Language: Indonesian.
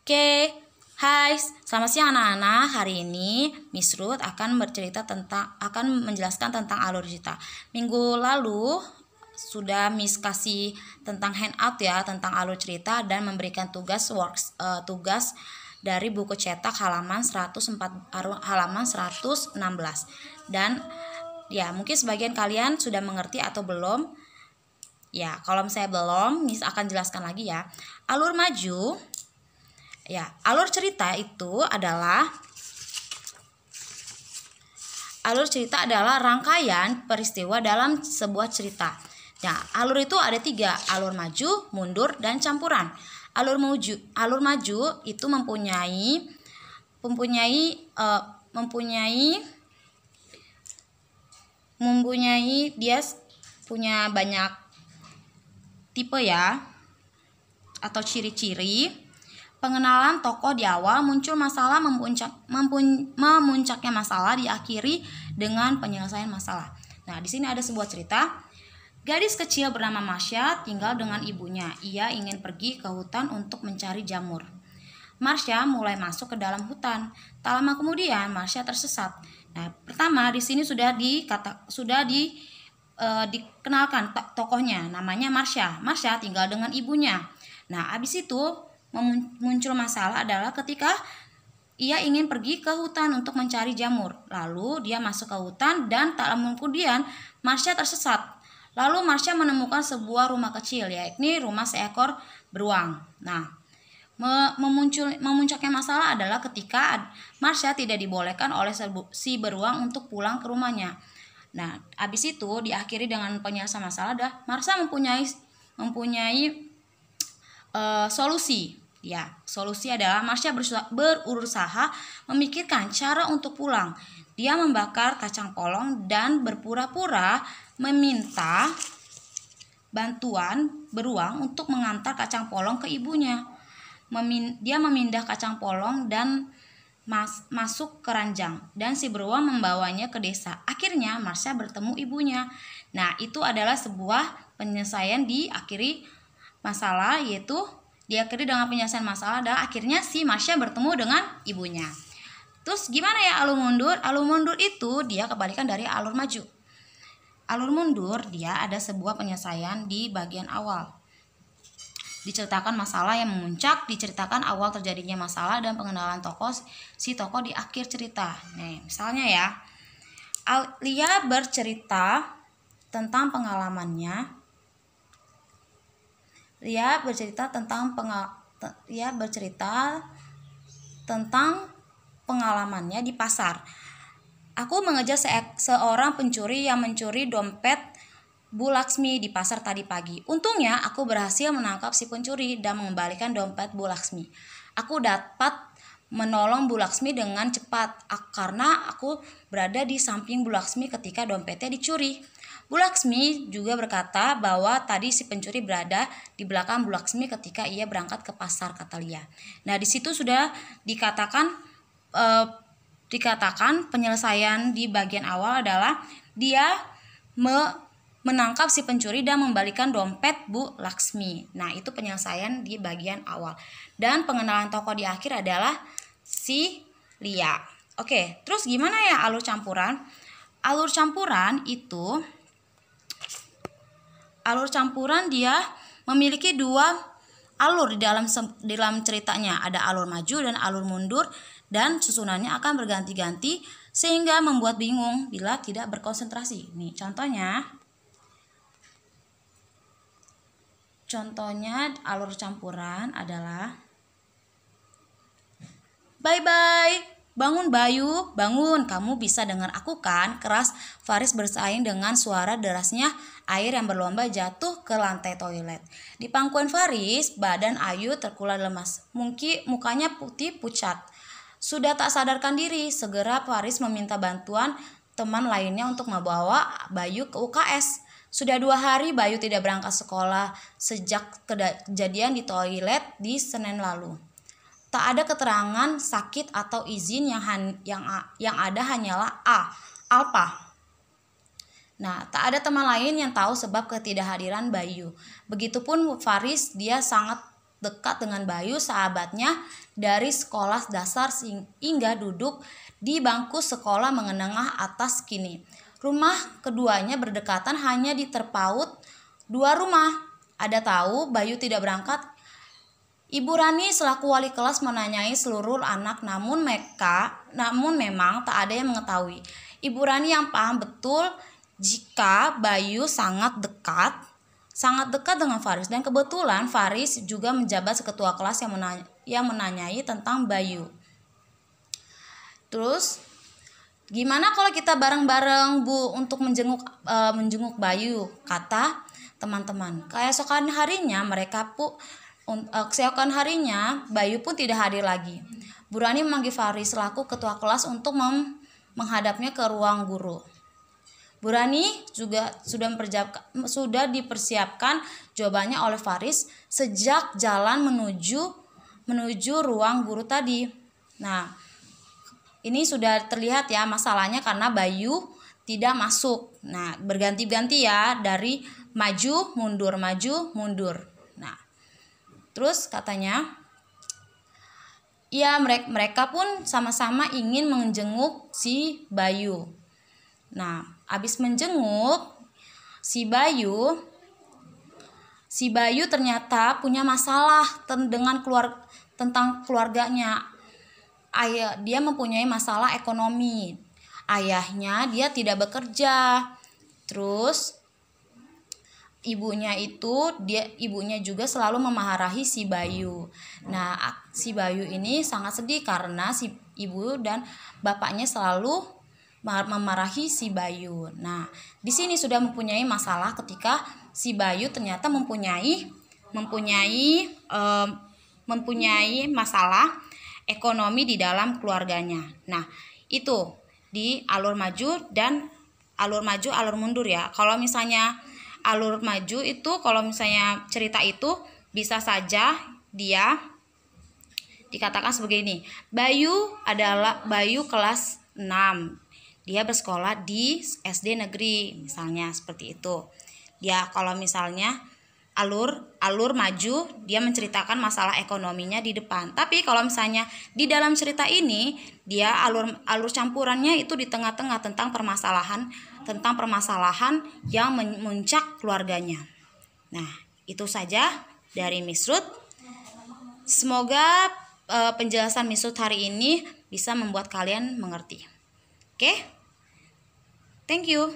Oke, hai, selamat siang anak-anak. Hari ini Miss Ruth akan menjelaskan tentang alur cerita. Minggu lalu sudah Miss kasih tentang handout ya, tentang alur cerita dan memberikan tugas dari buku cetak halaman 116. Dan ya, mungkin sebagian kalian sudah mengerti atau belum. Ya, kalau misalnya belum, Miss akan jelaskan lagi ya. Alur maju. Ya, alur cerita adalah rangkaian peristiwa dalam sebuah cerita. Nah, alur itu ada 3, alur maju, mundur, dan campuran. Alur maju itu dia punya banyak tipe ya, atau ciri-ciri. Pengenalan tokoh di awal, muncul masalah, memuncaknya masalah, diakhiri dengan penyelesaian masalah. Nah, di sini ada sebuah cerita. Gadis kecil bernama Marsha tinggal dengan ibunya. Ia ingin pergi ke hutan untuk mencari jamur. Marsha mulai masuk ke dalam hutan. Tak lama kemudian Marsha tersesat. Nah, pertama di sini sudah dikenalkan tokohnya, namanya Marsha. Marsha tinggal dengan ibunya. Nah, habis itu muncul masalah adalah ketika ia ingin pergi ke hutan untuk mencari jamur. Lalu dia masuk ke hutan dan tak lama kemudian Marsha tersesat. Lalu Marsha menemukan sebuah rumah kecil, yakni rumah seekor beruang. Nah, memuncaknya masalah adalah ketika Marsha tidak dibolehkan oleh si beruang untuk pulang ke rumahnya. Nah, habis itu diakhiri dengan penyelesaian masalah. Marsha mempunyai solusi. Ya, solusi adalah Marsha berusaha memikirkan cara untuk pulang. Dia membakar kacang polong dan berpura-pura meminta bantuan beruang untuk mengantar kacang polong ke ibunya. Dia memindah kacang polong dan masuk ke ranjang, dan si beruang membawanya ke desa. Akhirnya Marsha bertemu ibunya. Nah, itu adalah sebuah penyelesaian diakhiri masalah, yaitu diakhiri dengan penyelesaian masalah dan akhirnya si Marsha bertemu dengan ibunya. Terus gimana ya alur mundur? Alur mundur itu dia kebalikan dari alur maju. Alur mundur dia ada sebuah penyelesaian di bagian awal. Diceritakan masalah yang memuncak, diceritakan awal terjadinya masalah dan pengenalan si tokoh di akhir cerita. Nih, misalnya ya, Lia bercerita tentang pengalamannya. Dia bercerita tentang pengalamannya di pasar. Aku mengejar seorang pencuri yang mencuri dompet Bu Laksmi di pasar tadi pagi. Untungnya aku berhasil menangkap si pencuri dan mengembalikan dompet Bu Laksmi. Aku dapat menolong Bu Laksmi dengan cepat karena aku berada di samping Bu Laksmi ketika dompetnya dicuri. Bu Laksmi juga berkata bahwa tadi si pencuri berada di belakang Bu Laksmi ketika ia berangkat ke pasar, kata Lia. Nah, di situ sudah dikatakan penyelesaian di bagian awal adalah dia menangkap si pencuri dan membalikan dompet Bu Laksmi. Nah, itu penyelesaian di bagian awal. Dan pengenalan tokoh di akhir adalah si Lia. Oke, terus gimana ya alur campuran? Alur campuran dia memiliki 2 alur di dalam ceritanya. Ada alur maju dan alur mundur, dan susunannya akan berganti-ganti sehingga membuat bingung bila tidak berkonsentrasi. Nih, contohnya alur campuran adalah bye-bye. Bangun Bayu, bangun, kamu bisa dengar aku kan? Keras Faris bersaing dengan suara derasnya air yang berlomba jatuh ke lantai toilet. Di pangkuan Faris, badan Ayu terkulai lemas. Mukanya putih pucat. Sudah tak sadarkan diri, segera Faris meminta bantuan teman lainnya untuk membawa Bayu ke UKS. Sudah 2 hari Bayu tidak berangkat sekolah sejak kejadian di toilet di Senin lalu. Tak ada keterangan sakit atau izin, yang ada hanyalah Alpa. Nah, tak ada teman lain yang tahu sebab ketidakhadiran Bayu. Begitupun Faris, dia sangat dekat dengan Bayu, sahabatnya dari sekolah dasar hingga duduk di bangku sekolah menengah atas kini. Rumah keduanya berdekatan hanya diterpaut 2 rumah. Ada tahu Bayu tidak berangkat? Ibu Rani selaku wali kelas menanyai seluruh anak, namun memang tak ada yang mengetahui. Ibu Rani yang paham betul jika Bayu sangat dekat dengan Faris, dan kebetulan Faris juga menjabat seketua kelas yang menanyai tentang Bayu. Terus, gimana kalau kita bareng-bareng Bu untuk menjenguk Bayu, kata teman-teman. Keesokan harinya Bayu pun tidak hadir lagi. Bu Rani memanggil Faris selaku ketua kelas untuk menghadapnya ke ruang guru. Bu Rani juga sudah dipersiapkan jawabannya oleh Faris sejak jalan menuju ruang guru tadi. Nah, ini sudah terlihat ya masalahnya karena Bayu tidak masuk. Nah, berganti-ganti ya, dari maju mundur. Nah, terus katanya ya mereka pun sama-sama ingin menjenguk si Bayu. Nah, habis menjenguk si Bayu ternyata punya masalah tentang keluarganya. Dia mempunyai masalah ekonomi. Ayahnya dia tidak bekerja. Terus ibunya juga selalu memarahi si Bayu. Nah, si Bayu ini sangat sedih karena si ibu dan bapaknya selalu memarahi si Bayu. Nah, di sini sudah mempunyai masalah ketika si Bayu ternyata mempunyai masalah ekonomi di dalam keluarganya. Nah, itu di alur maju dan alur mundur ya. Kalau misalnya alur maju itu, kalau misalnya cerita itu bisa saja dia dikatakan sebagai ini. Bayu kelas 6. Dia bersekolah di SD negeri, misalnya seperti itu. Dia kalau misalnya alur maju, dia menceritakan masalah ekonominya di depan. Tapi kalau misalnya di dalam cerita ini, dia alur campurannya itu di tengah-tengah tentang permasalahan yang memuncak keluarganya. Nah, itu saja dari Miss Ruth. Semoga penjelasan Miss Ruth hari ini bisa membuat kalian mengerti. Oke? Thank you.